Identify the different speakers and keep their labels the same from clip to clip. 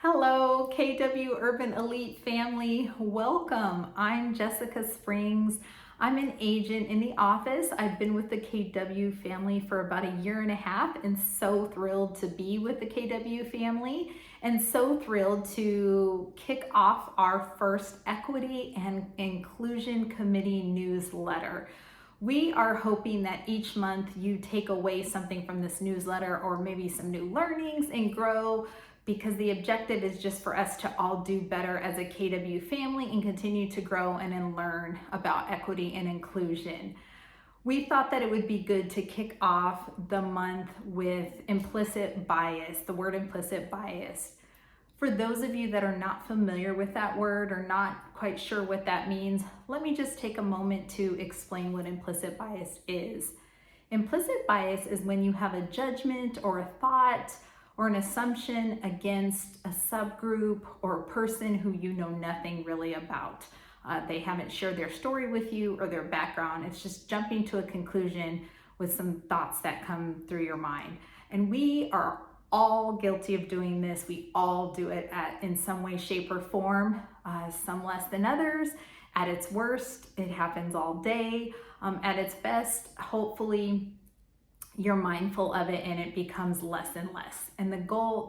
Speaker 1: Hello, KW Urban Elite family. Welcome. I'm Jessica Springs. I'm an agent in the office. I've been with the KW family for about a year and a half and so thrilled to be with the KW family and so thrilled to kick off our first Equity and Inclusion Committee newsletter. We are hoping that each month you take away something from this newsletter or maybe some new learnings and grow, because the objective is just for us to all do better as a KW family and continue to grow and learn about equity and inclusion. We thought that it would be good to kick off the month with implicit bias, the word implicit bias. For those of you that are not familiar with that word or not quite sure what that means, let me just take a moment to explain what implicit bias is. Implicit bias is when you have a judgment or a thought or an assumption against a subgroup or a person who you know nothing really about. They haven't shared their story with you or their background. It's just jumping to a conclusion with some thoughts that come through your mind. And we are all guilty of doing this. We all do it in some way, shape, or form, some less than others. At its worst, it happens all day. At its best, hopefully, you're mindful of it and it becomes less and less. And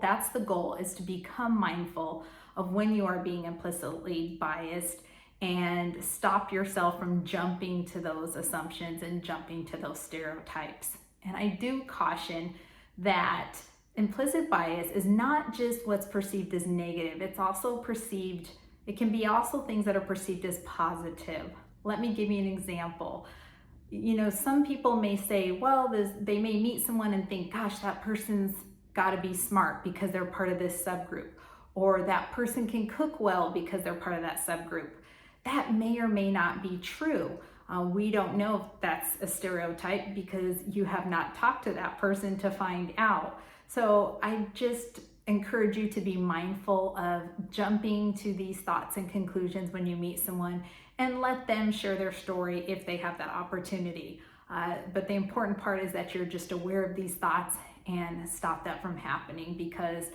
Speaker 1: that's the goal, is to become mindful of when you are being implicitly biased and stop yourself from jumping to those assumptions and jumping to those stereotypes. And I do caution that implicit bias is not just what's perceived as negative. It can be also things that are perceived as positive. Let me give you an example. Some people may say, well, they may meet someone and think, gosh, that person's got to be smart because they're part of this subgroup, or that person can cook well because they're part of that subgroup. That may or may not be true. We don't know if that's a stereotype because you have not talked to that person to find out. So I just encourage you to be mindful of jumping to these thoughts and conclusions when you meet someone, and let them share their story if they have that opportunity. But the important part is that you're just aware of these thoughts and stop that from happening, because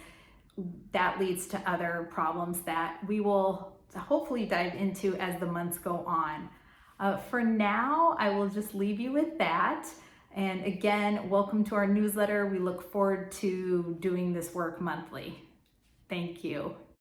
Speaker 1: that leads to other problems that we will hopefully dive into as the months go on. For now, I will just leave you with that. And again, welcome to our newsletter. We look forward to doing this work monthly. Thank you.